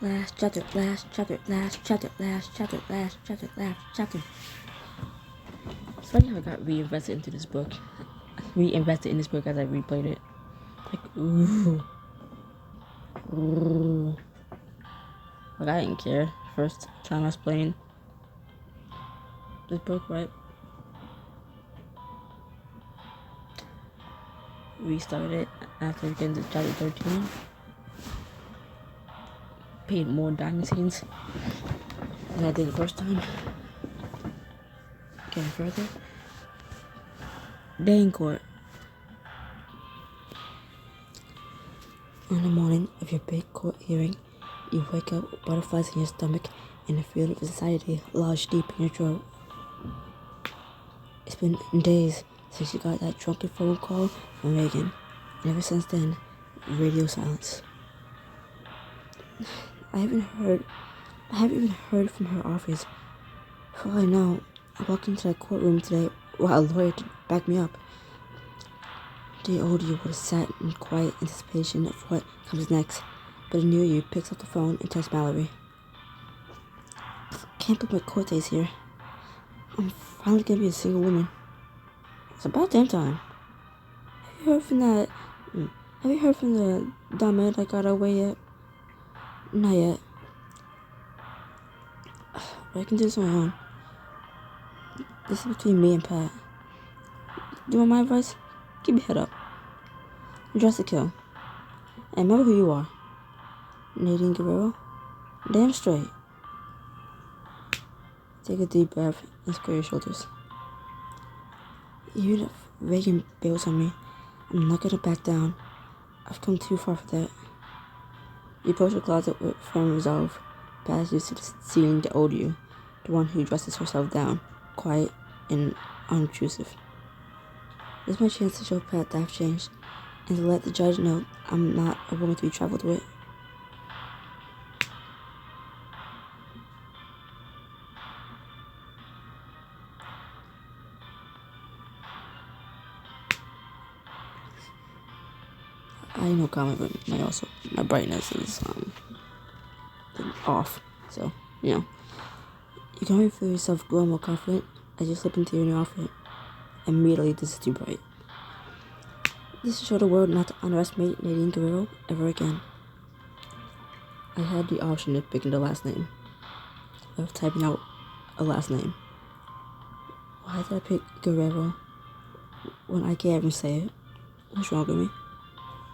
Last chapter, last chapter, last chapter, last chapter, last chapter, last chapter. It's funny how I got reinvested into this book. Reinvested in this book as I replayed it. Like, ooh. Ooh. Like, I didn't care. First time I was playing this book, right? Restarted it after getting to chapter 13. Paid more diamond scenes than I did the first time. Getting further. Day in court. On the morning of your big court hearing, you wake up with butterflies in your stomach and a feeling of anxiety lodged deep in your throat. It's been days since you got that drunken phone call from Reagan, and ever since then, radio silence. I haven't even heard from her office. For all I know, I walked into that courtroom today while a lawyer to back me up. The old you would have sat in quiet anticipation of what comes next, but a new you picks up the phone and texts Mallory. Can't believe my court day's here. I'm finally gonna be a single woman. It's about damn time. Have you heard from the dumb I got away yet? Not yet. But I can do this on my own. This is between me and Pat. Do you want my advice? Keep your head up. Dress to kill. And remember who you are. Nadine Guerrero. Damn straight. Take a deep breath and square your shoulders. Even if Reagan bails on me, I'm not gonna back down. I've come too far for that. You approach the closet with firm resolve, past used to seeing the old you, the one who dresses herself down, quiet and unobtrusive. This is my chance to show Pat that I've changed, and to let the judge know I'm not a woman to be trifled with. I know comment, but my brightness is off. So, you can already feel yourself growing more confident as you slip into your new outfit. Immediately, this is too bright. This will show the world not to underestimate Nadine Guerrero ever again. I had the option of picking the last name, of typing out a last name. Why did I pick Guerrero when I can't even say it? What's wrong with me?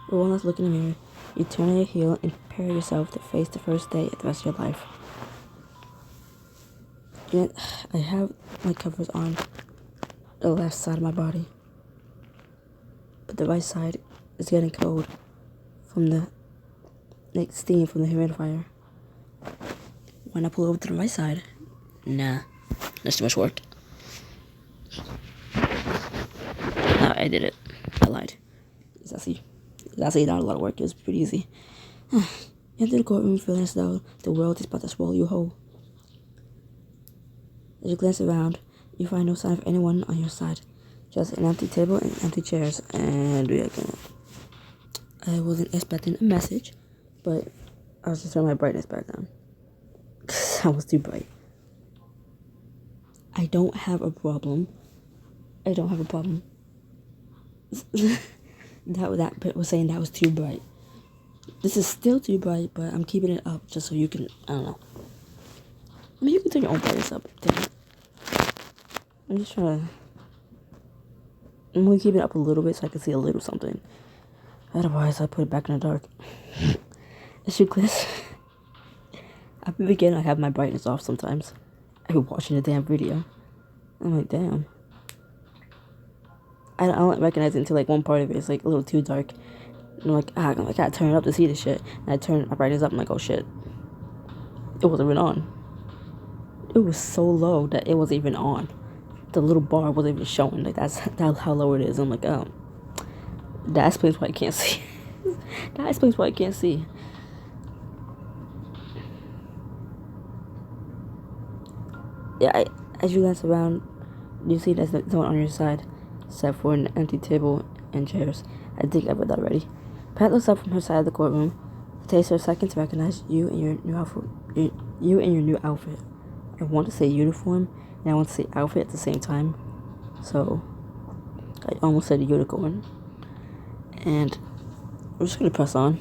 But one last look in the mirror, you turn on your heel and prepare yourself to face the first day of the rest of your life. Yet, I have my covers on the left side of my body, but the right side is getting cold from the steam from the humidifier. When I pull over to the right side, nah, that's too much work. No, I did it. I lied. It's actually not a lot of work. It was pretty easy. You enter the courtroom feeling as though the world is about to swallow you whole. As you glance around, you find no sign of anyone on your side. Just an empty table and empty chairs, and we are gonna... I wasn't expecting a message, but I was just turning my brightness back down. Cause I was too bright. I don't have a problem. That bit was saying that was too bright. This is still too bright, but I'm keeping it up just so you can, I don't know. I mean, you can turn your own brightness up. I'm just trying to... I'm going to keep it up a little bit so I can see a little something. Otherwise, I put it back in the dark. As you glance... At the beginning, I have my brightness off sometimes. I'm watching the damn video. I'm like, damn. I don't recognize it until, like, one part of it is, like, a little too dark. And I'm like, I gotta turn it up to see this shit. And I turn my brightness up, I'm like, oh shit. It wasn't even on. It was so low that it wasn't even on. The little bar wasn't even showing. Like, that's how low it is. I'm like, oh. That explains why I can't see. That explains why I can't see. Yeah, as you glance around, you see there's no one on your side, except for an empty table and chairs. I think I read that already. Pat looks up from her side of the courtroom, It takes her a second to recognize you and your new outfit. You and your new outfit. I want to say uniform and I want to say outfit at the same time. So I almost said unicorn. And we're just gonna press on.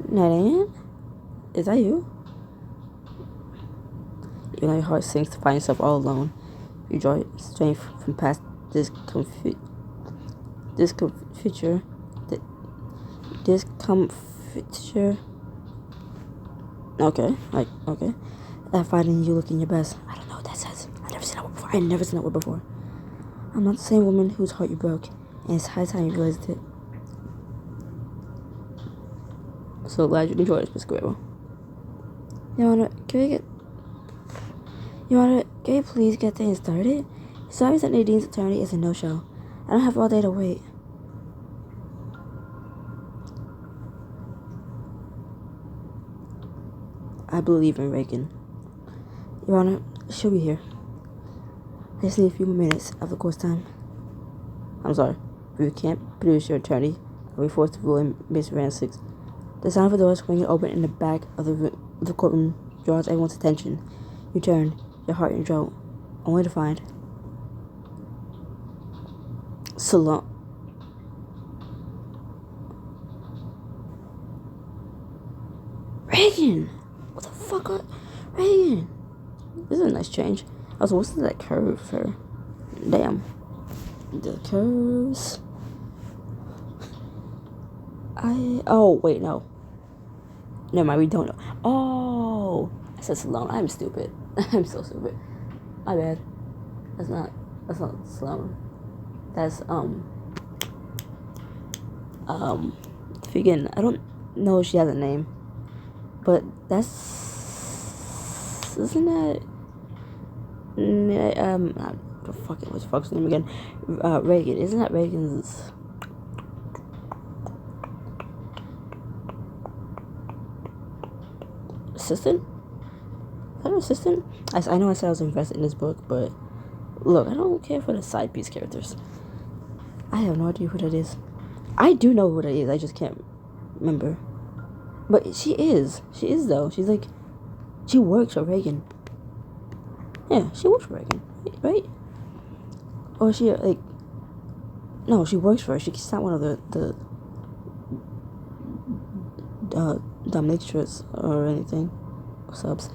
Nadine? Is that you? You know your heart sinks to find yourself all alone. You draw strength from past discomfiture. Okay, okay. Finding you looking your best. I don't know what that says. I've never seen that word before. I'm not the same woman whose heart you broke, and it's high time you realized it. So glad you enjoyed this, Miss Guerrero. Can you please get things started? It's obvious that Nadine's attorney is a no-show. I don't have all day to wait. I believe in Reagan. Your Honor, she'll be here. I just need a few more minutes of the course time. I'm sorry. If you can't produce your attorney, I'll be forced to rule in Miss Rancic. The sound of the door swinging open in the back of the courtroom draws everyone's attention. You turn, your heart in your throat, only to find Salon. Reagan! What the fuck? Reagan! This is a nice change. Also, what's that curve for? Damn. The curves. Oh, wait, no. Never mind, we don't know. Oh! I said Sloan. I'm stupid. I'm so stupid. My bad. That's not Sloan. That's, Figan. I don't know if she has a name. But that's... Isn't that... What's the fuck's name again? Reagan. Isn't that Reagan's... assistant? Is that her assistant? I know I said I was invested in this book, but look, I don't care for the side piece characters. I have no idea who that is. I do know who that is, I just can't remember. But she is though. She's like, she works for Reagan. Yeah, she works for Reagan, right? Or she like, no, she works for her. She's not one of the dominatrix or anything, or subs.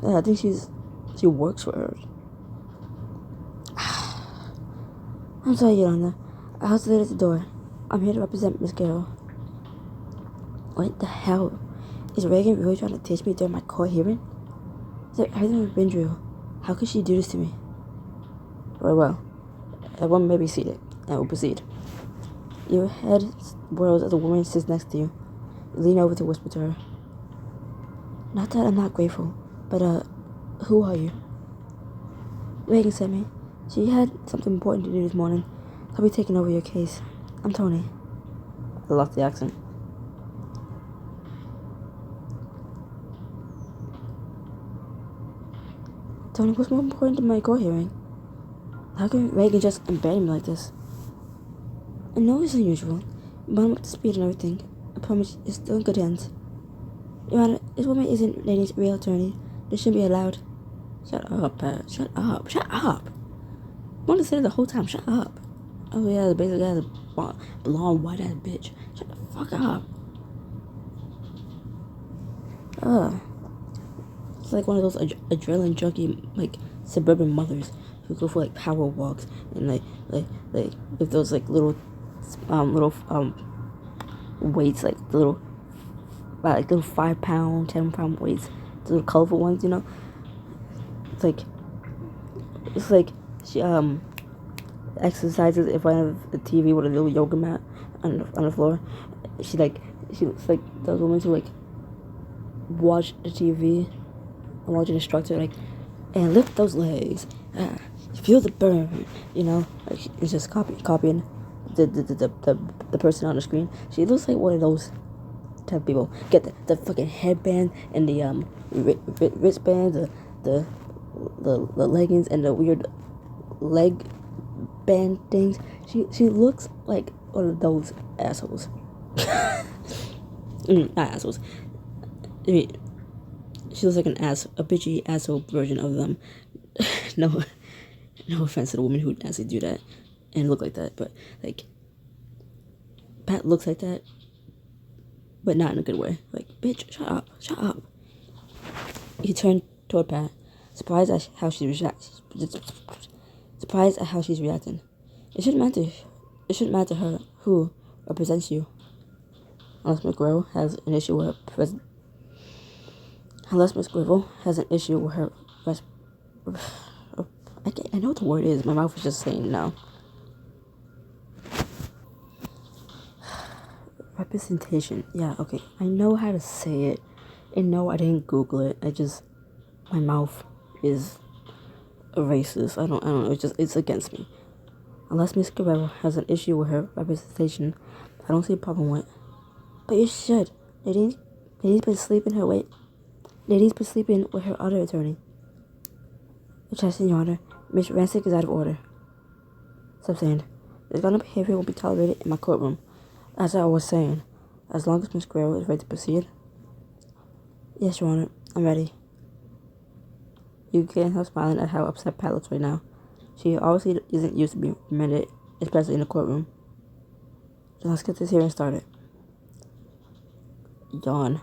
Yeah, I think she works for her. I'm sorry, Your Honor. I was late at the door. I'm here to represent Miss Carroll. What the hell? Is Reagan really trying to teach me during my court hearing? Everything has been real. How could she do this to me? Very well. Everyone may be seated, and we'll proceed. Your head whirls as the woman sits next to you. You lean over to whisper to her. Not that I'm not grateful, but, who are you? Reagan sent me. She had something important to do this morning. I'll be taking over your case. I'm Tony. I lost the accent. Tony, what's more important than my court hearing? How can Reagan just abandon me like this? I know it's unusual, but I'm up to speed and everything. I promise it's still in good hands. Your Honor, this woman isn't Nadine's real attorney. This shouldn't be allowed. Shut up, Pat. Shut up. Shut up. I wanted to say it the whole time. Shut up. Oh yeah, the basic guy's a blonde, white-ass bitch. Shut the fuck up. It's like one of those adrenaline junkie, like, suburban mothers who go for, like, power walks and, like, with those, like, little weights, like, little 5-pound, 10-pound weights, the little colorful ones, you know? It's like she, exercises in front of the TV with a little yoga mat on the floor. She looks like those women who, like, watch the TV and watch an instructor, like, and lift those legs, feel the burn, you know, like, it's just copying the person on the screen. She looks like one of those type of people. Get the fucking headband and the wristband, the leggings and the weird leg band things. She looks like one of those assholes. I mean, not assholes. I mean, she looks like a bitchy asshole version of them. no, no offense to the woman who actually do that and look like that, but like, Pat looks like that, but not in a good way. Like, bitch, shut up. He turned toward Pat, surprised at how she's reacting. It shouldn't matter. It shouldn't matter her who represents you, unless Miss Gribble has an issue with her I know what the word is. My mouth is just saying no. Representation. Yeah, okay. I know how to say it. And no, I didn't Google it. My mouth is racist. I don't know. It's against me. Unless Miss Guerrero has an issue with her representation, I don't see a problem with it. But you should. Nadine's been sleeping with her other attorney. Objection, Your Honor. Miss Rancic is out of order. Substand. This kind of behavior will be tolerated in my courtroom. As I was saying, as long as Miss Guerrero is ready to proceed. Yes, Your Honor. I'm ready. You can't help smiling at how upset Pat looks right now. She obviously isn't used to being remanded, especially in the courtroom. So let's get this hearing started. Yawn.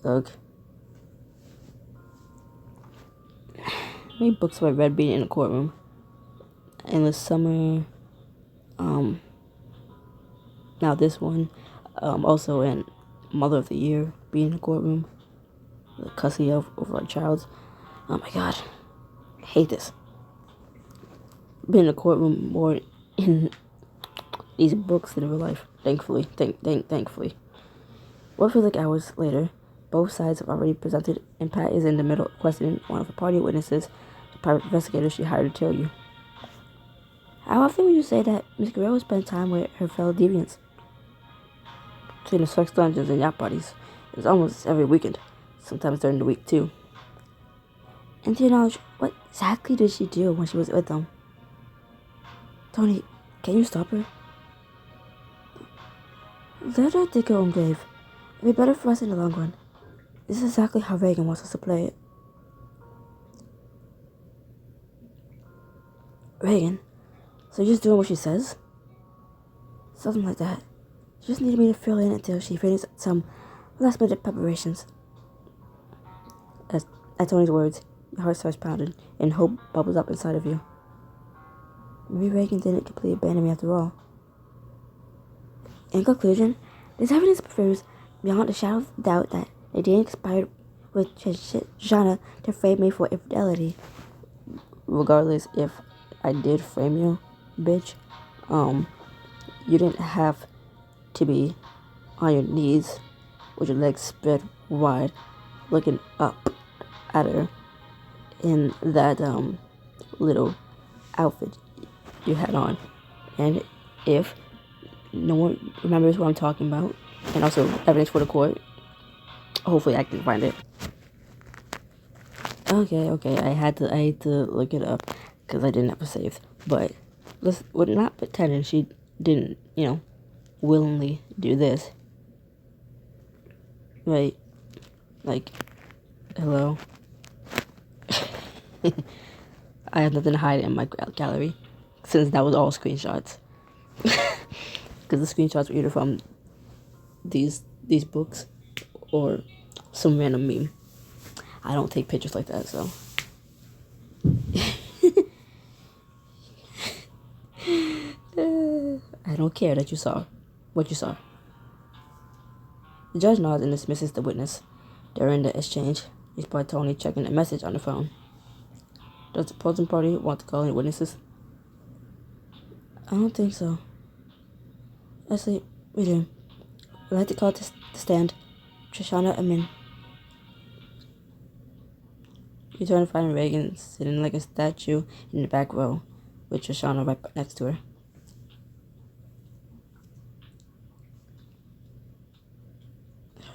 Ugh. How many books have I read being in a courtroom? Endless Summer. Now this one. Also in Mother of the Year, being in a courtroom. The custody over a child. Oh my god. I hate this. Been in a courtroom more in these books than in real life. Thankfully. Thankfully. What feels like hours later, both sides have already presented, and Pat is in the middle questioning one of the party witnesses, the private investigator she hired to tell you. How often would you say that Miss Guerrero spent time with her fellow deviants? Between the sex dungeons and yacht parties. It was almost every weekend, sometimes during the week too. And to your knowledge, what exactly did she do when she was with them? Tony, can you stop her? Let her dig her own grave. It'll be better for us in the long run. This is exactly how Reagan wants us to play it. Reagan? So you're just doing what she says? Something like that. She just needed me to fill in until she finished some last-minute preparations. At Tony's words, your heart starts pounding, and hope bubbles up inside of you. Maybe Reagan didn't completely abandon me after all. In conclusion, this evidence proves beyond a shadow of doubt that Nadine conspired with Shoshana to frame me for infidelity. Regardless if I did frame you, bitch, you didn't have to be on your knees with your legs spread wide, looking up at her in that little outfit you had on. And if no one remembers what I'm talking about, and also evidence for the court, hopefully I can find it. Okay, I had to look it up because I didn't have it saved. But we're not pretending she didn't, willingly do this. Right? Like, hello? I have nothing to hide in my gallery since that was all screenshots. Because the screenshots were either from these books or some random meme. I don't take pictures like that, so. I don't care that you saw what you saw. The judge nods and dismisses the witness. During the exchange, he spotted Tony checking a message on the phone. Does the opposing party want to call any witnesses? I don't think so. Actually, we do. We'd like to call to stand Shoshana Amin. You turn to find Reagan sitting like a statue in the back row, with Shoshana right next to her.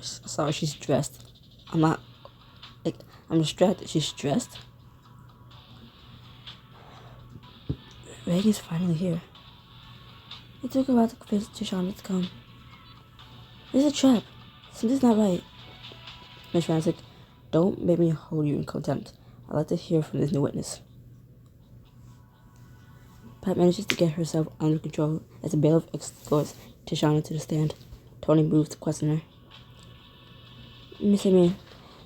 Sorry, she's dressed. I'm distracted. She's dressed. Reagan's finally here. It took a while to convince Shoshana to come. This is a trap. Something's not right. Miss Rancic, don't make me hold you in contempt. I'd like to hear from this new witness. Pat manages to get herself under control as the bailiff escorts Tishana to the stand. Tony moves to question her. Miss Amy,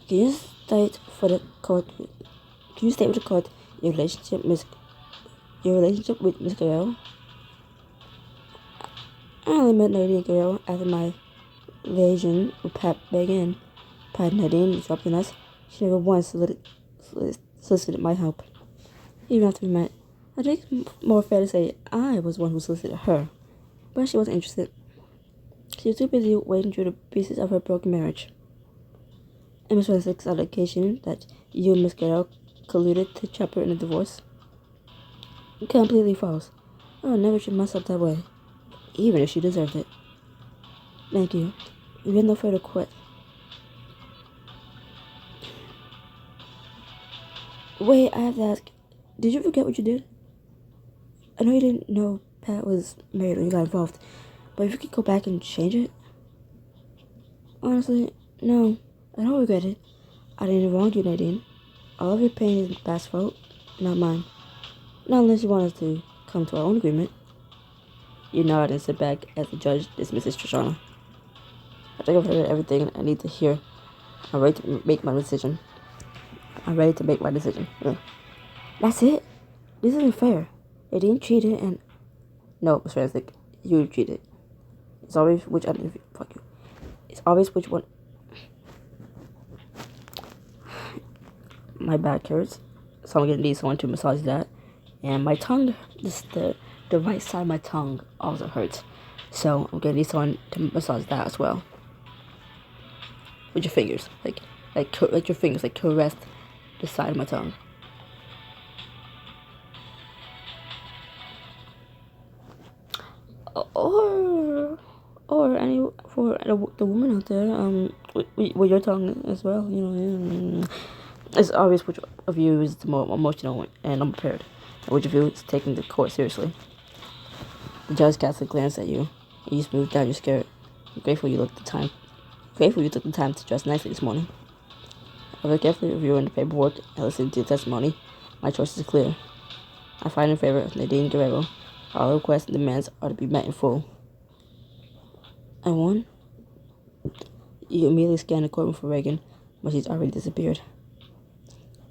can you state for the court? Can you state with the court your relationship with Miss Guerrero? I only met Nadine Guerrero after my liaison with Pat began. Pat and Nadine interrupting us. She never once solicited my help. Even after we met, I think it's more fair to say I was the one who solicited her. But she wasn't interested. She was too busy wading through the pieces of her broken marriage. And Miss Rancic's allegation that you and Miss Guerrero colluded to trap her in a divorce? Completely false. I would never treat myself that way, even if she deserved it. Thank you. We have no further quit. Wait, I have to ask, did you forget what you did? I know you didn't know Pat was married when you got involved, but if you could go back and change it? Honestly, no. I don't regret it. I didn't wrong you, Nadine. All of your pain is Pat's fault, not mine. Not unless you want us to come to our own agreement. You nod and sit back as the judge dismisses Trishana. I think I've heard everything I need to hear. I'm ready to make my decision. Ugh. That's it? This isn't fair. They didn't cheat it and... No, Miss Rancic, you cheated. It's always which one... Fuck you. It's always which one... My back hurts, so I'm gonna need someone to massage that. And my tongue, the right side of my tongue also hurts. So I'm gonna need someone to massage that as well. With your fingers, like your fingers, like caress the side of my tongue. Or any for the woman out there, with your tongue as well, you know. It's obvious which of you is the more emotional and unprepared, and which of you is taking the court seriously. The judge casts a glance at you, and you smooth down your skirt. I'm grateful you took the time to dress nicely this morning. After carefully reviewing the paperwork and listening to your testimony, my choice is clear. I find in favor of Nadine Guerrero. All requests and demands are to be met in full. And one, you immediately scan the courtroom for Reagan, but she's already disappeared.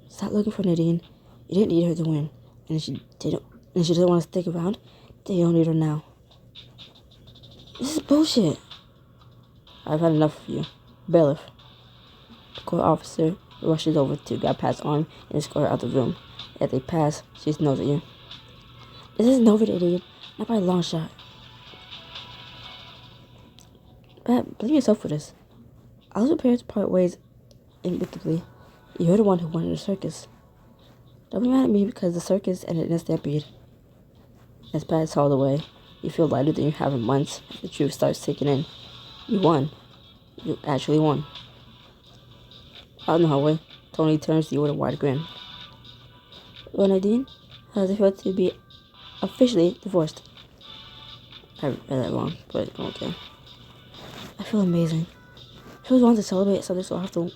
Stop looking for Nadine. You didn't need her to win, and she doesn't want to stick around. Then you don't need her now. This is bullshit. I've had enough of you. Bailiff. The court officer rushes over to grab Pat's arm and escort her out the room. As they pass, she snows at you. This isn't over, idiot. Not by a long shot. Pat, blame yourself for this. I was prepared to part ways amicably. You're the one who wanted the circus. Don't be mad at me because the circus ended in a stampede. As Pat is hauled away, you feel lighter than you have in months. The truth starts sinking in. You won. You actually won. Out in the hallway, Tony turns to you with a wide grin. Well, Nadine, how does it feel to be officially divorced? I read that wrong, but okay. I feel amazing. It feels wrong to celebrate something so awful.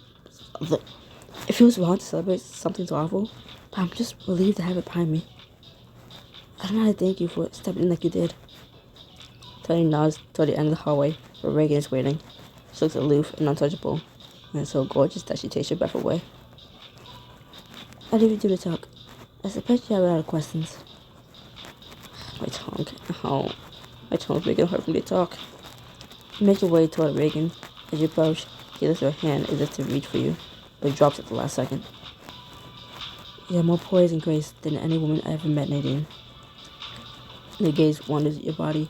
It feels wrong to celebrate something so awful, but I'm just relieved to have it behind me. I don't know how to thank you for stepping in like you did. Tony nods toward the end of the hallway where Reagan is waiting. She looks aloof and untouchable, and so gorgeous that she takes your breath away. I'll leave you to the talk. I suppose you have a lot of questions. My tongue. Oh, my tongue's making it hurt for me to talk. You make your way toward Reagan. As you approach, he lifts her hand as if to reach for you, but drops at the last second. You have more poise and grace than any woman I ever met, Nadine. The gaze wanders your body,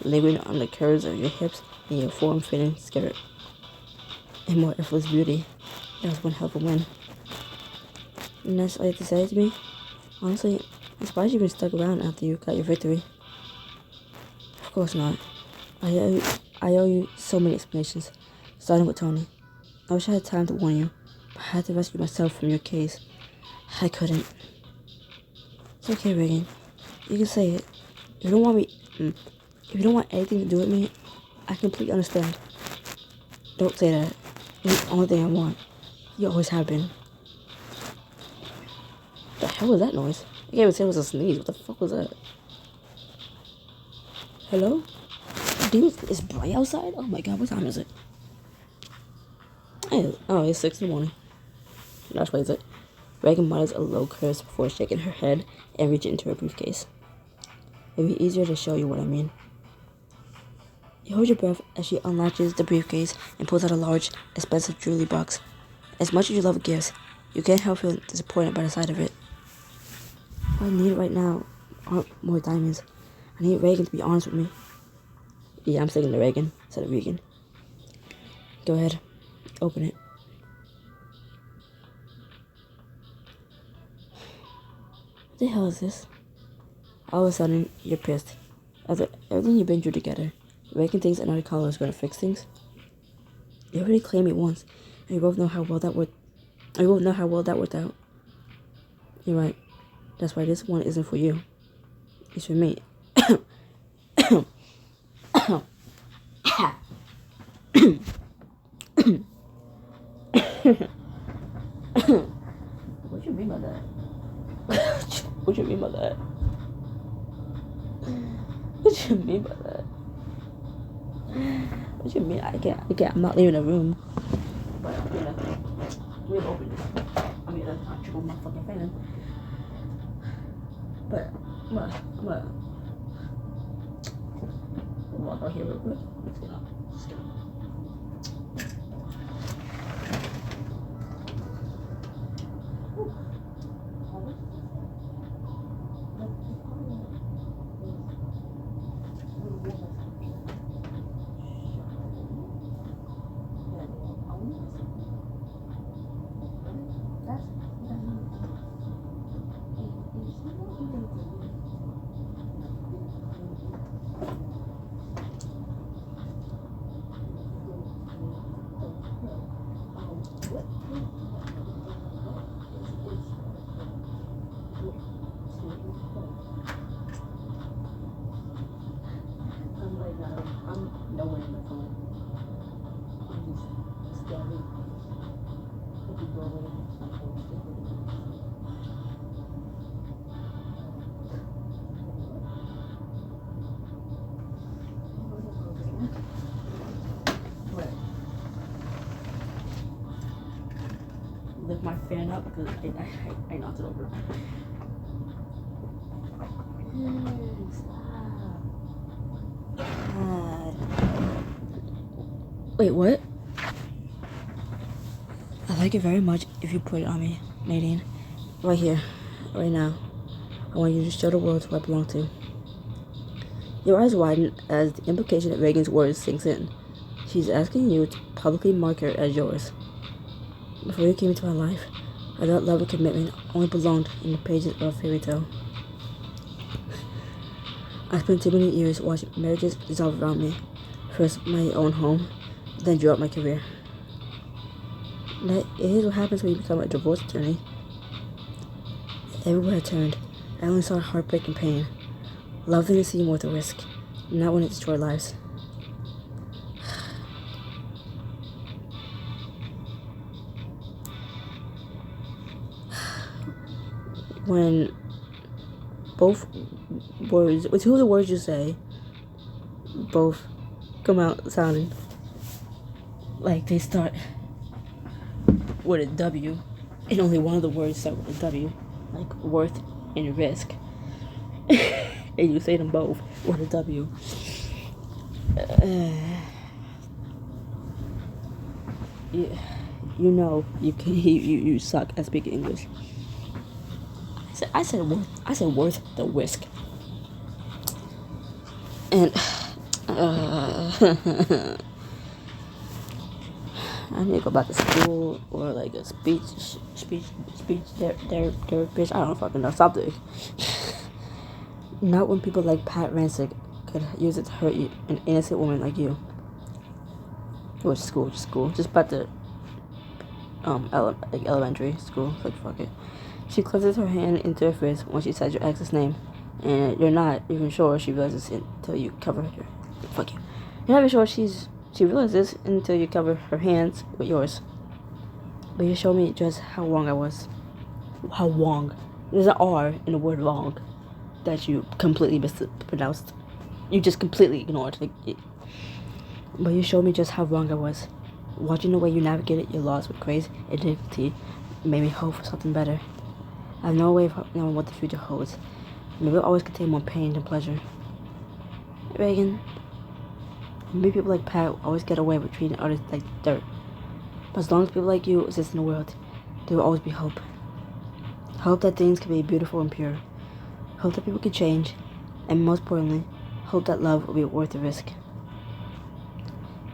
lingering on the curves of your hips and your form-fitting skirt. And more effortless beauty. That was one hell of a win. And that's all you have to say to me? Honestly, I'm surprised you've been stuck around after you got your victory. Of course not. I owe you so many explanations, starting with Tony. I wish I had time to warn you, but I had to rescue myself from your case. I couldn't. It's okay, Reagan. You can say it. If you don't want anything to do with me, I completely understand. Don't say that. You're the only thing I want. You always have been. The hell was that noise? I can't even say it was a sneeze. What the fuck was that? Hello? Dude, it's bright outside? Oh my god, what time is it? Oh, it's 6 in the morning. That explains it. Reagan mutters a low curse before shaking her head and reaching into her briefcase. It'd be easier to show you what I mean. You hold your breath as she unlatches the briefcase and pulls out a large, expensive jewelry box. As much as you love gifts, you can't help feeling disappointed by the sight of it. What I need right now aren't more diamonds. I need Reagan to be honest with me. Yeah, I'm sticking to Reagan instead of Regan. Go ahead. Open it. What the hell is this? All of a sudden, you're pissed. After everything you've been through together, Reagan thinks another color is going to fix things. You already claimed me once, and we both know how well that worked. out. You're right. That's why this one isn't for you. It's for me. What you mean by that? What you mean by that? What you mean by that? What you mean? I can't. I'm not leaving the room. But we'll open it. I mean, I'll triple my fucking fan. But I'm gonna walk out here real quick. Let's get up. Lift my fan up because I knocked it over. God. Wait, what? I like it very much if you put it on me, Nadine. Right here, right now. I want you to show the world who I belong to. Your eyes widen as the implication of Reagan's words sinks in. She's asking you to publicly mark her as yours. Before you came into my life, I thought love and commitment only belonged in the pages of a fairy tale. I spent too many years watching marriages dissolve around me. First my own home, then throughout my career. That is what happens when you become a divorce attorney. Everywhere I turned, I only saw heartbreak and pain. Love didn't seem worth the risk, not when it destroyed lives. When both words, with two of the words you say, both come out sounding like they start with a W, and only one of the words start with a W, like worth and risk, and you say them both with a W. You know you suck at speaking English. I said worth the risk. And I need to go back to school or like a speech therapist. I don't fucking know, something. Not when people like Pat Rancic could use it to hurt you, an innocent woman like you. Which school? Just about the elementary school. Like fuck it. She closes her hand into her fist when she says your ex's name, and you're not even sure she realizes it until you cover her. Fuck you. You're not even sure she's She realizes until you cover her hands with yours. But you show me just how wrong I was. How wrong. There's an R in the word long that you completely mispronounced. You just completely ignored. But you showed me just how wrong I was. Watching the way you navigated your loss with grace and dignity made me hope for something better. I have no way of knowing what the future holds. Maybe it'll always contain more pain than pleasure. Reagan, maybe people like Pat always get away with treating others like dirt. But as long as people like you exist in the world, there will always be hope. Hope that things can be beautiful and pure. Hope that people can change. And most importantly, hope that love will be worth the risk.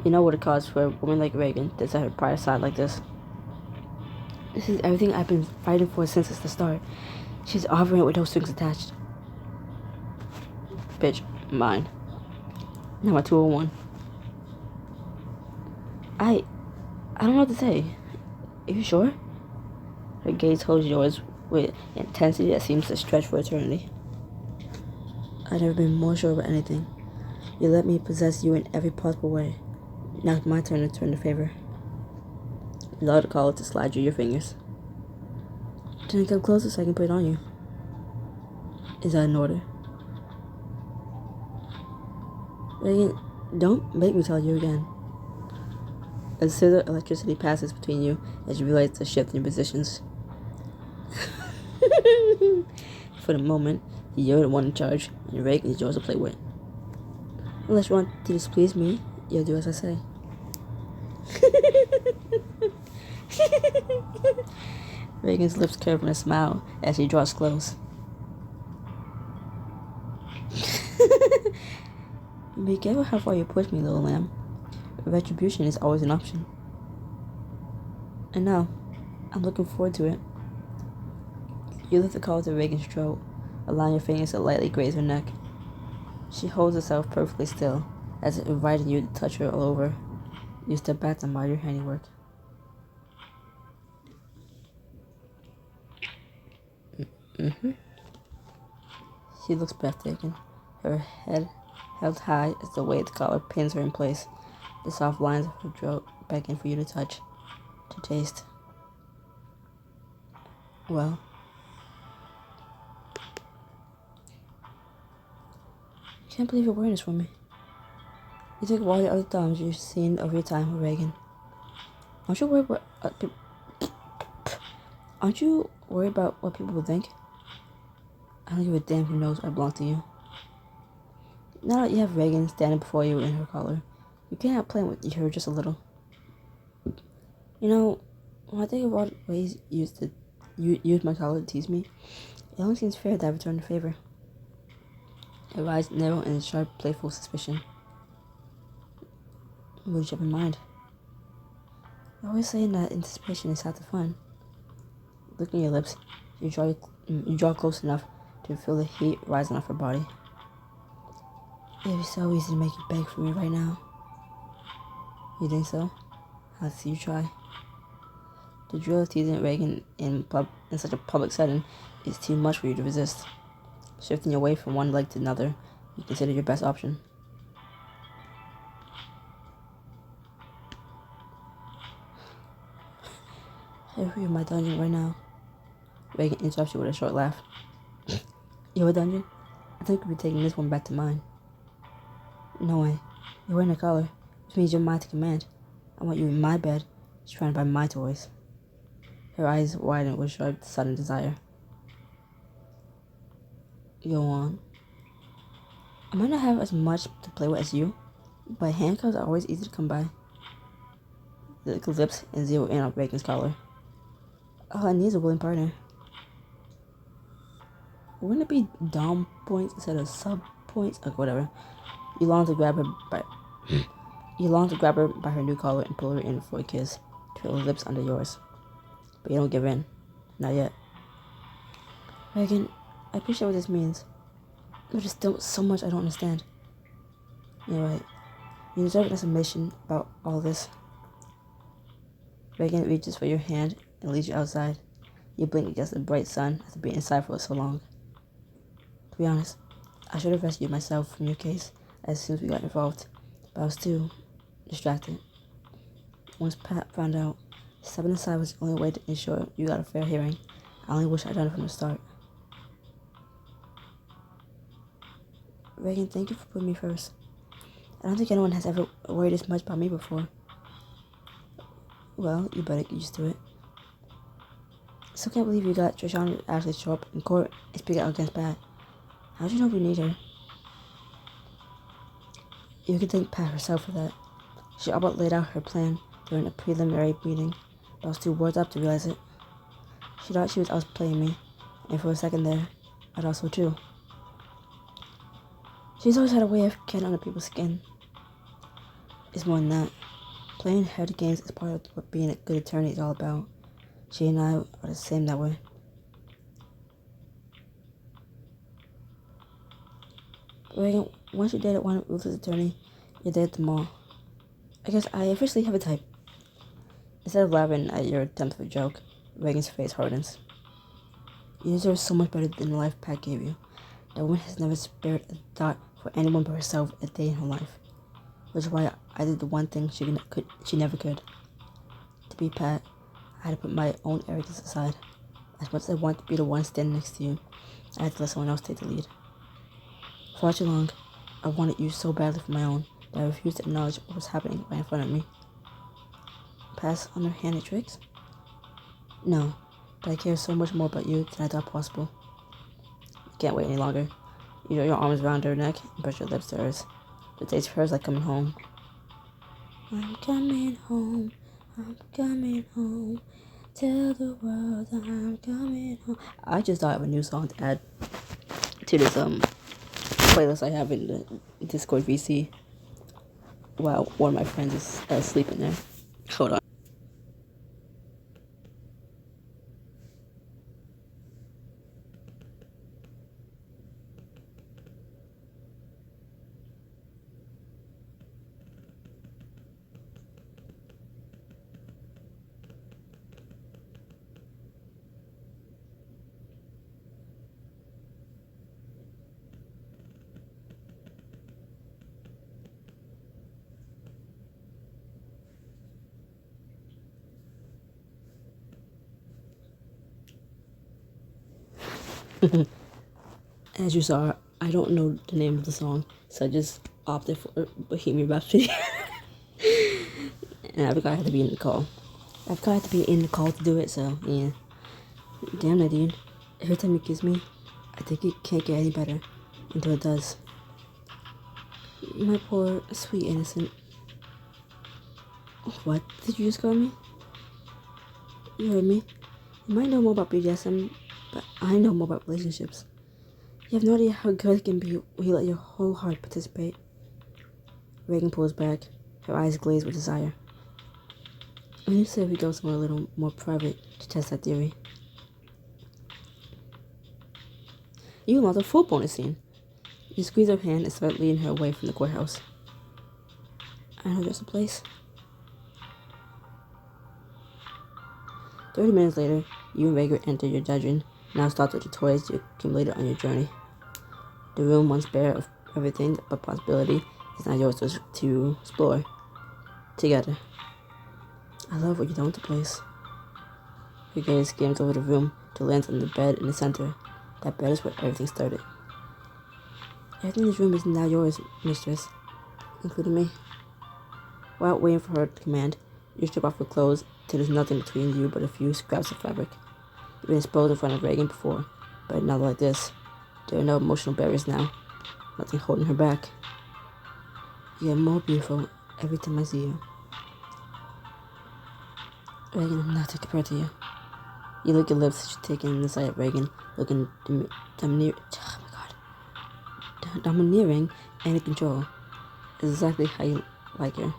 You know what it costs for a woman like Reagan to set her pride aside like this. This is everything I've been fighting for since the start. She's offering it with no strings attached. Bitch, mine. Now my 201. I don't know what to say. Are you sure? Her gaze holds yours with intensity that seems to stretch for eternity. I've never been more sure about anything. You let me possess you in every possible way. Now it's my turn to return the favor. You allowed the collar to slide through your fingers. Then come closer so I can put it on you. Is that an order? Reagan, don't make me tell you again. A scissor electricity passes between you as you realize the shift in your positions. For the moment, you're the one in charge, and Reagan is yours to play with. Unless you want to displease me, you'll do as I say. Reagan's lips curve in a smile as she draws close. Be careful how far you push me, little lamb. Retribution is always an option. And now, I'm looking forward to it. You lift the collar to Reagan's throat, allowing your fingers to lightly graze her neck. She holds herself perfectly still, as if inviting you to touch her all over. You step back to admire your handiwork. Mm-hmm. She looks breathtaking, her head held high as the weight of the collar pins her in place. The soft lines of her throat beckon for you to touch, to taste. Well, I can't believe you're wearing this for me. You took all the other thumbs you've seen over your time with Reagan. Aren't you worried about what people will think? I don't give a damn who knows I belong to you. Now that you have Reagan standing before you in her collar, you can't help playing with her just a little. You know, when I think about ways you use my collar to tease me, it only seems fair that I return the favor. Her eyes narrow in sharp, playful suspicion. What did you have in mind? You're always saying that anticipation is half the fun. Licking your lips, you draw close enough to feel the heat rising off her body. It'd be so easy to make you beg for me right now. You think so? I'll see you try. The drill of teasing Reagan in such a public setting is too much for you to resist. Shifting your weight from one leg to another, you consider your best option. I'm free of my dungeon right now. Reagan interrupts you with a short laugh. Your dungeon? I think we'll be taking this one back to mine. No way. You're wearing a collar, which means you're mine to command. I want you in my bed, surrounded by my toys. Her eyes widen with sharp, sudden desire. Go on. I might not have as much to play with as you, but handcuffs are always easy to come by. Lick her lips and zero in on Reagan's collar. All I need is a willing partner. Wouldn't it be dom points instead of sub points? Or whatever. You long to grab her by her new collar and pull her in for a kiss, to feel her lips under yours. But you don't give in. Not yet. Reagan, I appreciate what this means. But there's still so much I don't understand. You're right. You deserve an explanation about all this. Reagan reaches for your hand and leads you outside. You blink against the bright sun after being inside for so long. To be honest, I should have rescued myself from your case as soon as we got involved, but I was too distracted. Once Pat found out, stepping aside was the only way to ensure you got a fair hearing. I only wish I'd done it from the start. Reagan, thank you for putting me first. I don't think anyone has ever worried as much about me before. Well, you better get used to it. Still can't believe you got Trishan to actually show up in court and speak out against Pat. How'd you know we need her? You can thank Pat herself for that. She about laid out her plan during a preliminary meeting, but I was too worked up to realize it. She thought she was outplaying me, and for a second there, I thought so too. She's always had a way of getting under people's skin. It's more than that. Playing head games is part of what being a good attorney is all about. She and I are the same that way. Reagan, once you dated one of Ruth's attorney, you dated them all. I guess I officially have a type. Instead of laughing at your attempt of a joke, Reagan's face hardens. You deserve so much better than the life Pat gave you. That woman has never spared a thought for anyone but herself a day in her life. Which is why I did the one thing she never could. To be Pat, I had to put my own arrogance aside. As much as I wanted to be the one standing next to you, I had to let someone else take the lead. For far too long, I wanted you so badly for my own that I refused to acknowledge what was happening right in front of me. Pat's underhanded tricks? No, but I care so much more about you than I thought possible. I can't wait any longer. You know your arms around her neck and brush your lips to hers. The taste of hers like coming home. I'm coming home, I'm coming home. Tell the world I'm coming home. I just thought of a new song to add to this playlist I have in the Discord VC. While one of my friends is sleeping there. Hold on. As you saw, I don't know the name of the song, so I just opted for Bohemian Rhapsody. And I forgot I had to be in the call. I forgot I had to be in the call to do it, so yeah. Damn it, dude. Every time he kiss me, I think it can't get any better until it does. My poor, sweet innocent. What did you just call me? You heard me. You might know more about BDSM, but I know more about relationships. You have no idea how good it can be when you let your whole heart participate. Reagan pulls back, her eyes glaze with desire. When you say we go somewhere a little more private to test that theory. You unlocked a full bonus scene. You squeeze her hand and start leading her away from the courthouse. I know just a place. 30 minutes later, you and Reagan enter your dungeon, now stocked with the toys you accumulated on your journey. The room, once bare of everything but possibility, is now yours to explore. Together. I love what you've done with the place. Your gaze skims over the room to land on the bed in the center. That bed is where everything started. Everything in this room is now yours, mistress, including me. Without waiting for her to command, you strip off your clothes till there's nothing between you but a few scraps of fabric. You've been exposed in front of Reagan before, but not like this. There are no emotional barriers now. Nothing holding her back. You get more beautiful every time I see you. Reagan, I'm nothing compared to you. You lick your lips as you take in the sight of Reagan, looking domineering and in control. Is exactly how you like her.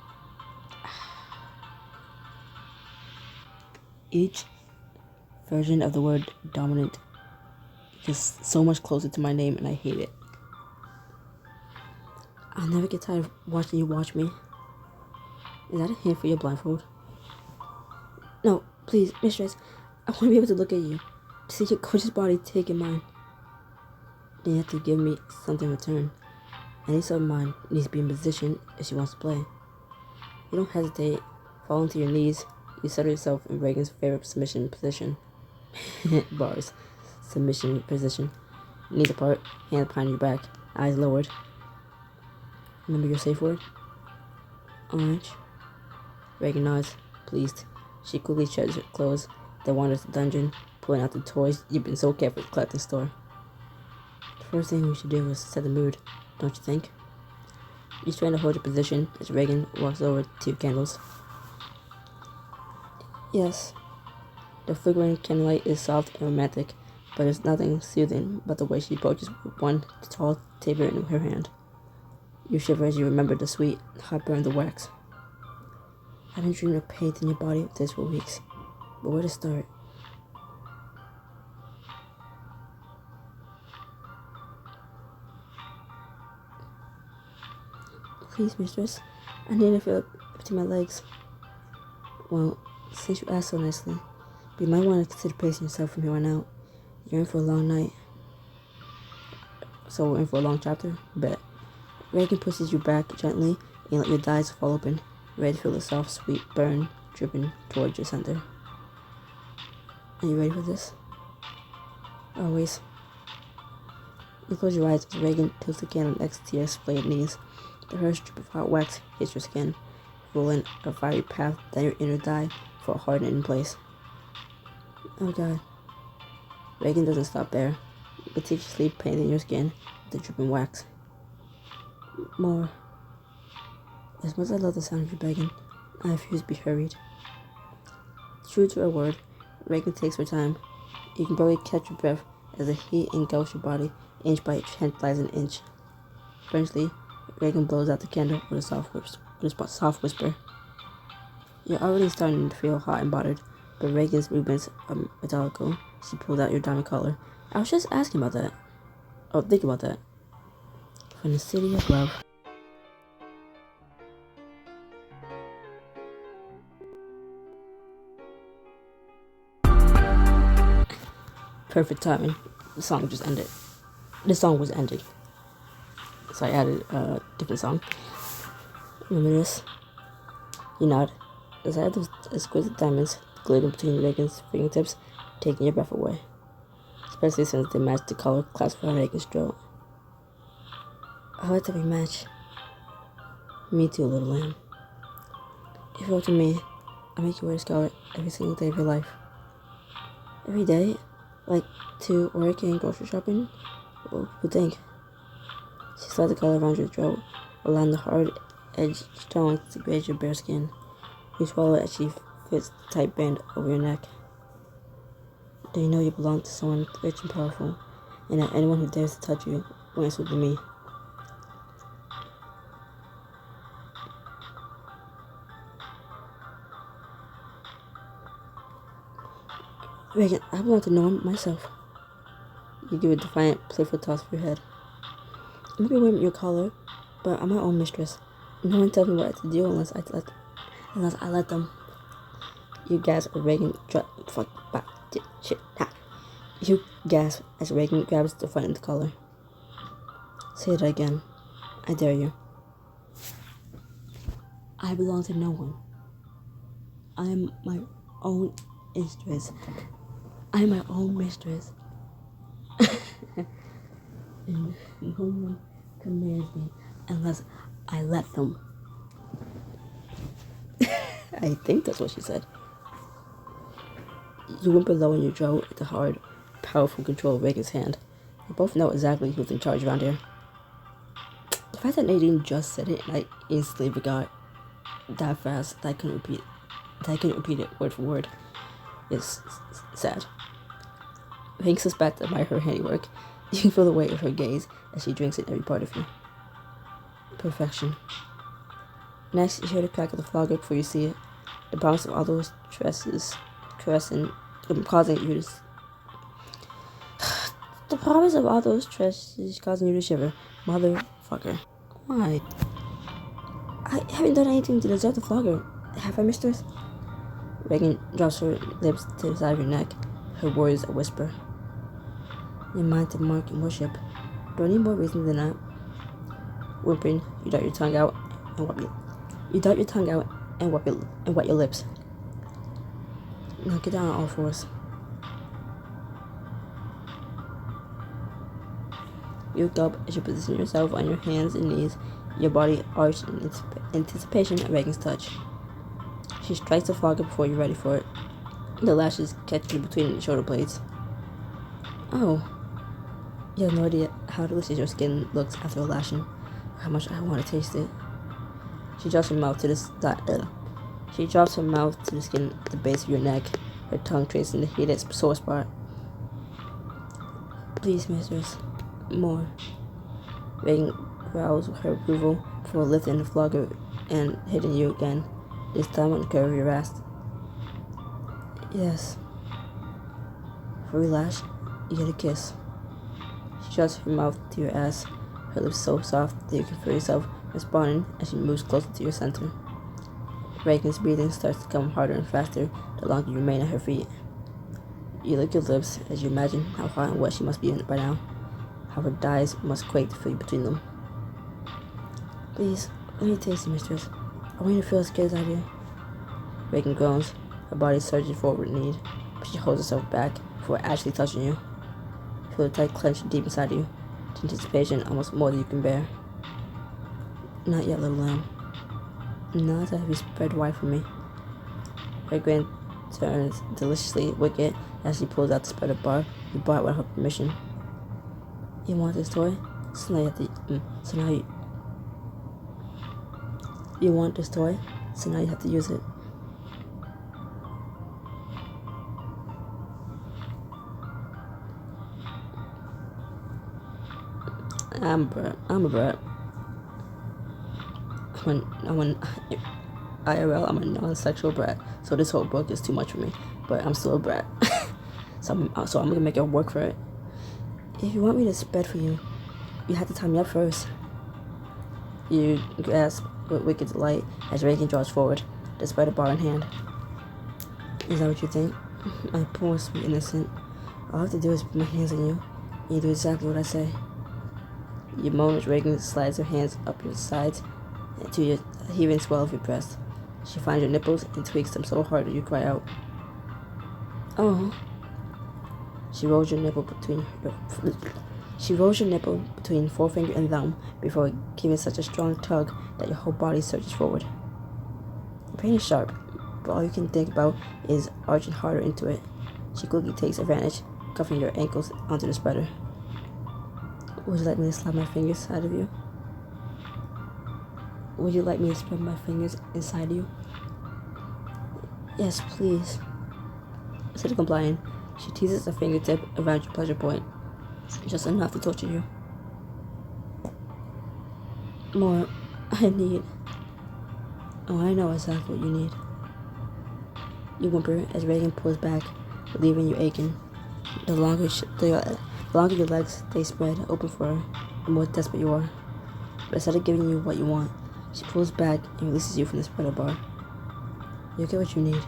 Each version of the word dominant is so much closer to my name, and I hate it. I'll never get tired of watching you watch me. Is that a hint for your blindfold? No, please, mistress. I want to be able to look at you, to see your gorgeous body taking mine. Then you have to give me something in return. Any son of mine needs to be in position if she wants to play. You don't hesitate. Falling to your knees, you settle yourself in Reagan's favorite submission position. Bars. Submission position. Knees apart, hands behind your back, eyes lowered. Remember your safe word? Orange. Reagan nods, pleased. She quickly shuts her clothes, then wanders the dungeon, pulling out the toys you've been so careful to collect in store. The first thing we should do is set the mood, don't you think? You trying to hold your position as Reagan walks over to your candles. Yes. The flickering candlelight is soft and romantic, but there's nothing soothing but the way she approaches with one tall taper in her hand. You shiver as you remember the sweet, hot burn of the wax. I've been dreaming of paint in your body with this for weeks, but where to start? Please, mistress, I need to feel it between my legs. Well, since you asked so nicely, but you might want to consider pacing yourself from here on out. You're in for a long night. So we're in for a long chapter? Bet. Reagan pushes you back gently and let your thighs fall open, ready to feel the soft, sweet burn dripping towards your center. Are you ready for this? Always. You close your eyes as Reagan tilts the candle next to your splayed knees. The first drip of hot wax hits your skin, rolling a fiery path down your inner thigh for a hardening in place. Oh God. Reagan doesn't stop there, meticulously painting your skin with the dripping wax. More. As much as I love the sound of you begging, I refuse to be hurried. True to her word, Reagan takes her time. You can barely catch your breath as the heat engulfs your body inch by tantalizing inch. Eventually, Reagan blows out the candle with a soft whisper. You're already starting to feel hot and bothered, but Reagan's movements are methodical. She pulled out your diamond collar. I was just asking about that. Oh, think about that. From the city of love. Perfect timing. The song just ended. The song was ending. So I added a different song. Remember this? You nod. As I had those exquisite diamonds glittering between Reagan's fingertips, taking your breath away. Especially since they matched the color classified on Reagan's throat. I like that we match. Me too, little lamb. If you're up to me, I'll make you wear a scarlet every single day of your life. Every day? Like to work and grocery shopping? What would you think? She slid the collar around your throat, allowing the hard-edged stones to graze your bare skin. You swallow as she fits the tight band over your neck. Do you know you belong to someone rich and powerful, and that anyone who dares to touch you will answer to me? Reagan, I belong to no one myself. You give a defiant, playful toss of your head. I may be wearing your collar, but I'm my own mistress. No one tells me what to do unless I let them. You gasp as Reagan You gasp as Reagan grabs the front of the collar. Say that again. I dare you. I belong to no one. I am my own mistress. I am my own mistress. And no one commands me unless I let them. I think that's what she said. You whimper low in your throat at the hard, powerful control of Reagan's hand. You both know exactly who's in charge around here. The fact that Nadine just said it and I instantly forgot that fast that I couldn't repeat it word for word is sad. Reagan sits back to admire her handiwork. You can feel the weight of her gaze as she drinks in every part of you. Perfection. Next, you hear the crack of the flogger before you see it. The promise of all those tresses causing you to... The promise of all those tresses causing you to shiver. Motherfucker. Why? I haven't done anything to deserve the flogger. Have I, mistress? Reagan drops her lips to the side of your neck. Her words a whisper. Your mind to mark and worship. Do I need more reason than that? Whimpering, you dart your tongue out and wet your lips. Now get down on all fours. You look up as you position yourself on your hands and knees, your body arched in anticipation of Reagan's touch. She strikes the flogger before you're ready for it. The lashes catch you between the shoulder blades. Oh. You have no idea how delicious your skin looks after a lashing, or how much I want to taste it. She drops her mouth to the skin at the base of your neck, her tongue tracing the heated sore spot. Please, mistress. More. Reagan growls her approval before lifting the flogger and hitting you again, this time on the curve of your ass. Yes. For every lash, you get a kiss. She shuts her mouth to your ass, her lips so soft that you can feel yourself responding as she moves closer to your center. Reagan's breathing starts to come harder and faster the longer you remain at her feet. You lick your lips as you imagine how hot and wet she must be by now, how her thighs must quake to feel between them. Please, let me taste it, mistress. I want you to feel as good as I do. Reagan groans, her body surges forward in need, but she holds herself back before actually touching you. Feel the tight clench deep inside you, to anticipation almost more than you can bear. Not yet, little lamb. Not to have you spread wide for me. Reagan turns deliciously wicked as she pulls out the spreader bar you bought without her permission. You want this toy? So now you want this toy? So now you have to use it. I'm a brat. IRL, I'm a non-sexual brat, so this whole book is too much for me, but I'm still a brat. so I'm gonna make it work for it. If you want me to spread for you, you have to tie me up first. You gasp with wicked delight as Reagan draws forward, the spreader bar in hand. Is that what you think? My poor sweet innocent. All I have to do is put my hands on you, and you do exactly what I say. You moan as Reagan slides her hands up your sides to your heaving swell of your breast. She finds your nipples and tweaks them so hard that you cry out. Oh. She rolls your nipple between forefinger and thumb before giving such a strong tug that your whole body surges forward. The pain is sharp, but all you can think about is arching harder into it. She quickly takes advantage, cuffing your ankles onto the spreader. Would you like me to slide my fingers inside of you? Would you like me to spread my fingers inside you? Yes, please. Instead of complying, she teases a fingertip around your pleasure point, just enough to torture you. More, I need. Oh, I know exactly what you need. You whimper as Reagan pulls back, leaving you aching. The longer your legs stay spread open for her, the more desperate you are. But instead of giving you what you want, she pulls back and releases you from the spreader bar. You'll get what you need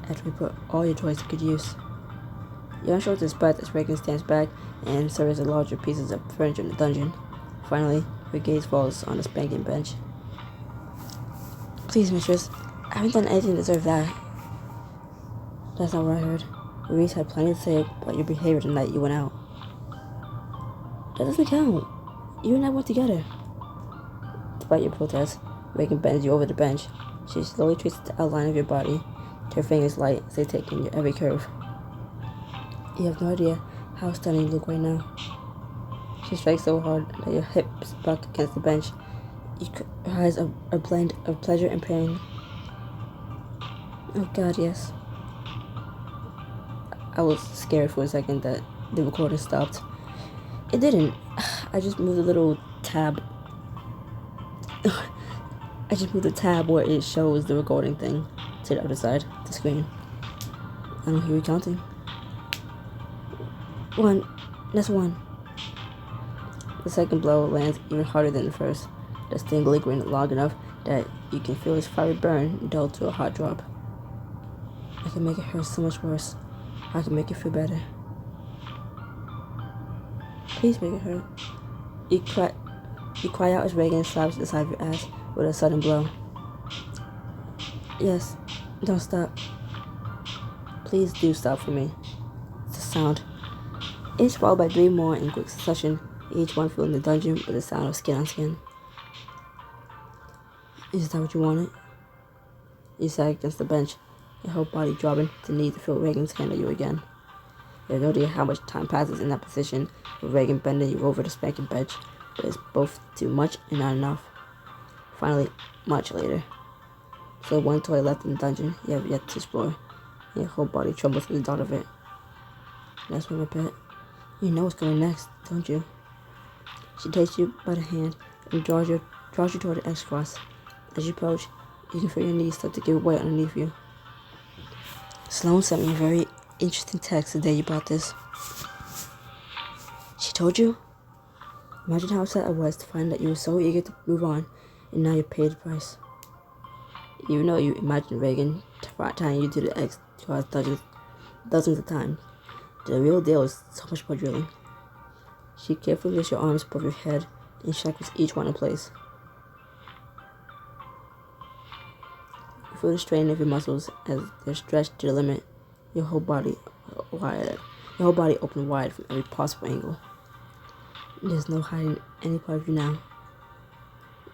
after we put all your toys to good use. You're unsure what to expect as Reagan stands back and surveys the larger pieces of furniture in the dungeon. Finally, her gaze falls on the spanking bench. Please, mistress, I haven't done anything to deserve that. That's not what I heard. Reese had plenty to say about your behavior the night you went out. That doesn't count. You and I went together. Despite your protest, Reagan bends you over the bench. She slowly traces the outline of your body, her fingers light as they take in your every curve. You have no idea how stunning you look right now. She strikes so hard that your hips buck against the bench. Her eyes are a blend of pleasure and pain. Oh God, yes. I was scared for a second that the recording stopped. It didn't. I just moved a little tab. I just moved the tab where it shows the recording thing to the other side of the screen. I don't hear you counting. 1. That's 1. The second blow lands even harder than the first, the sting lingering long enough that you can feel its fiery burn dulled to a hot drop. I can make it hurt so much worse. I can make it feel better. Please make it hurt. You cry out as Reagan slaps the side of your ass with a sudden blow. Yes, don't stop. Please do stop for me. It's a sound. Each followed by 3 more in quick succession, each one filling the dungeon with the sound of skin on skin. Is that what you wanted? You sat against the bench, your whole body dropping, the need to feel Reagan's hand on you again. You have no idea how much time passes in that position, with Reagan bending you over the spanking bench, but it's both too much and not enough. Finally, much later. So one toy left in the dungeon you have yet to explore, and your whole body trembles with the thought of it. That's when my pet. You know what's coming next, don't you? She takes you by the hand and draws you toward the X-Cross. As you approach, you can feel your knees start to give way underneath you. Sloan sent me a very interesting text the day you bought this. She told you? Imagine how upset I was to find that you were so eager to move on, and now you paid the price. Even though you imagined Reagan tying you to the X-Cross dozens of times, the real deal is so much more drilling. She carefully lifts your arms above your head and shackles each one in place. You feel the strain of your muscles as they're stretched to the limit. Your whole body open wide from every possible angle. There's no hiding any part of you now.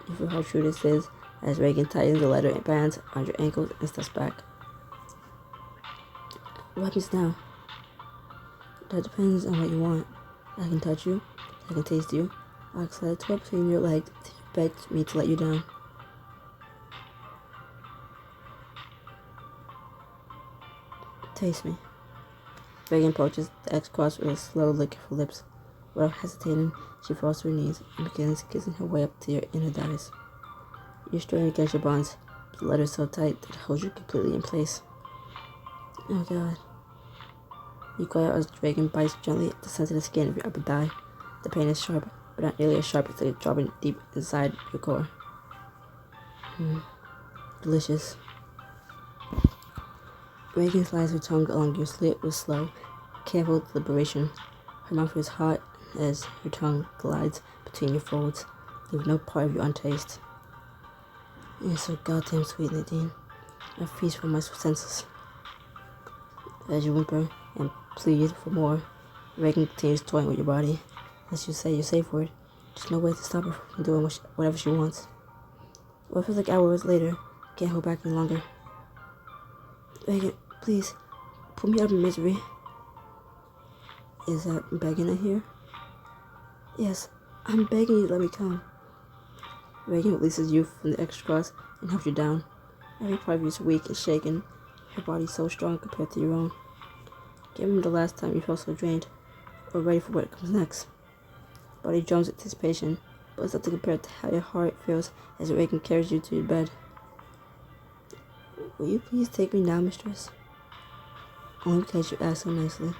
You feel how true this is as Reagan tightens the leather bands around your ankles and steps back. What happens now? That depends on what you want. I can touch you, I can taste you, I'll slide a toe between your legs till you beg me to let you down. Taste me. Reagan approaches the X-Cross with a slow lick of her lips. Without hesitating, she falls to her knees and begins kissing her way up to your inner thighs. You strain against your bonds, but the leather is so tight that it holds you completely in place. Oh God. You cry out as Reagan bites gently at the sensitive skin of your upper thigh. The pain is sharp, but not nearly as sharp as it's dropping deep inside your core. Delicious. Reagan slides her tongue along your slit with slow, careful deliberation. Her mouth is hot as her tongue glides between your folds, leaving no part of you untasted. You're so goddamn sweet, Nadine. I feast for my senses. As you whimper and plead for more, Reagan continues toying with your body. As you say you're safe for it, there's no way to stop her from doing whatever she wants. Well, it feels like hours later, I can't hold back any longer. Reagan, please, put me out of misery. Is that begging I hear? Yes, I'm begging you to let me come. Reagan releases you from the X-Cross and helps you down. Every part of you is weak and shaken, her body so strong compared to your own. Can't remember the last time you felt so drained, or ready for what comes next. Body drums with anticipation, but it's nothing compared to how your heart feels as Reagan carries you to your bed. Will you please take me now, mistress? Only because you asked so nicely.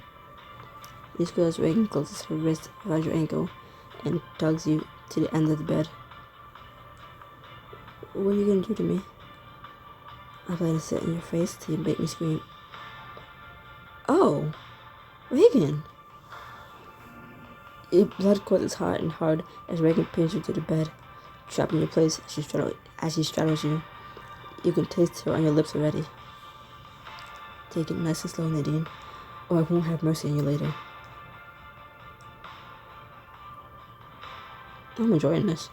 You squeal as Reagan closes her wrist around your ankle and tugs you to the end of the bed. What are you going to do to me? I'm going to sit in your face till you make me scream. Oh, Reagan! Your blood courses hot and hard as Reagan pins you to the bed, trapped in your place as she straddles you. You can taste her on your lips already. Take it nice and slow, Nadine, or I won't have mercy on you later. I'm enjoying this.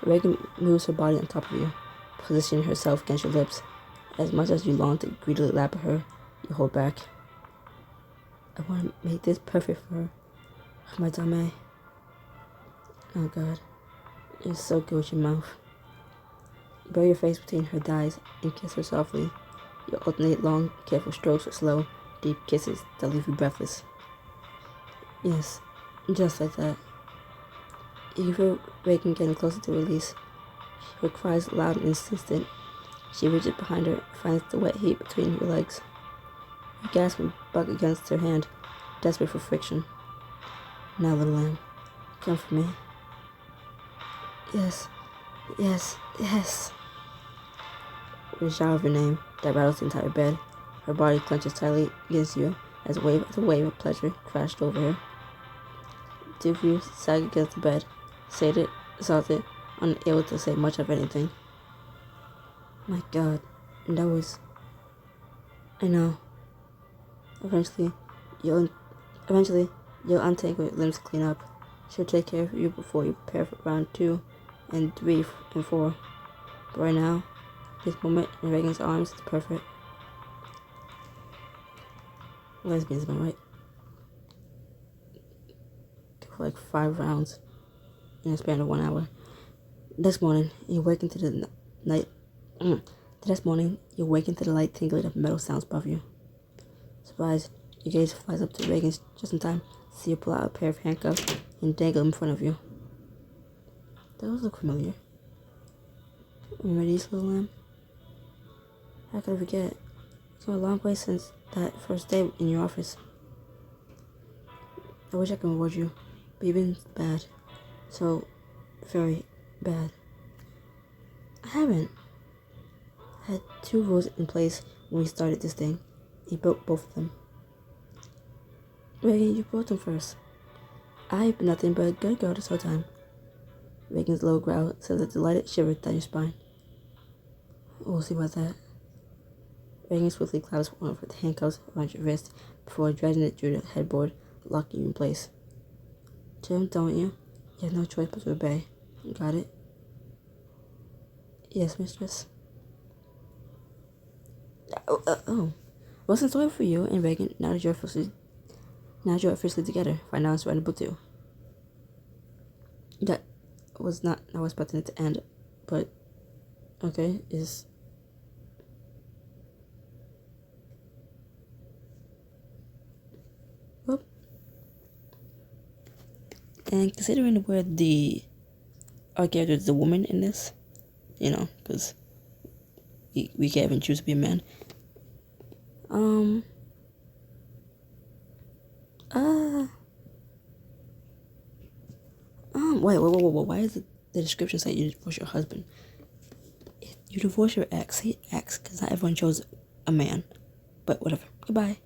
Reagan moves her body on top of you, positioning herself against your lips. As much as you long to greedily lap at her, you hold back. I want to make this perfect for her. My dame. Oh God. You're so good with your mouth. You bury your face between her thighs and kiss her softly. You alternate long, careful strokes with slow, deep kisses that leave you breathless. Yes, just like that. You feel Reagan getting closer to release. Her cries loud and insistent. She reaches behind her and finds the wet heat between your legs. You gasp and bug against her hand, desperate for friction. Now, little lamb, come for me. Yes, yes, yes. With a shout of your name that rattles the entire bed, her body clenches tightly against you as wave after wave of pleasure crashed over her. Two of you sag against the bed, sated, exhausted, unable to say much of anything. My God, And that was, I know. Eventually, you'll eventually you'll untangle your limbs, clean up. She'll take care of you before you prepare for round 2 and 3 and 4. But right now, this moment in Reagan's arms is perfect. Lesbians, am I right? For like 5 rounds in a span of 1 hour. This morning, you wake into the night. The next morning, you wake into the light tingling of metal sounds above you. Surprised, your gaze flies up to Reagan's just in time to see you pull out a pair of handcuffs and dangle them in front of you. Those look familiar. Remember these, little lamb? How could I forget? It's been a long way since that first day in your office. I wish I could reward you, but you've been bad. So, very bad. I haven't. I had 2 rules in place when we started this thing. You broke both of them. Reagan, you broke them first. I've been nothing but a good girl this whole time. Reagan's low growl sends a delighted shiver down your spine. We'll see about that. Reagan swiftly claps one of the handcuffs around your wrist before dragging it through the headboard, locking you in place. Jim, don't you? You have no choice but to obey. Got it? Yes, mistress. Oh. Wasn't sorry for you and Reagan now that you're officially together. Right now it's writable too. That was not I was expecting it to end, but okay, is well, and considering where our character is the woman in this, because we can't even choose to be a man. Wait, why is the description say you divorce your husband? You divorce your ex. Say ex, because not everyone chose a man. But whatever. Goodbye.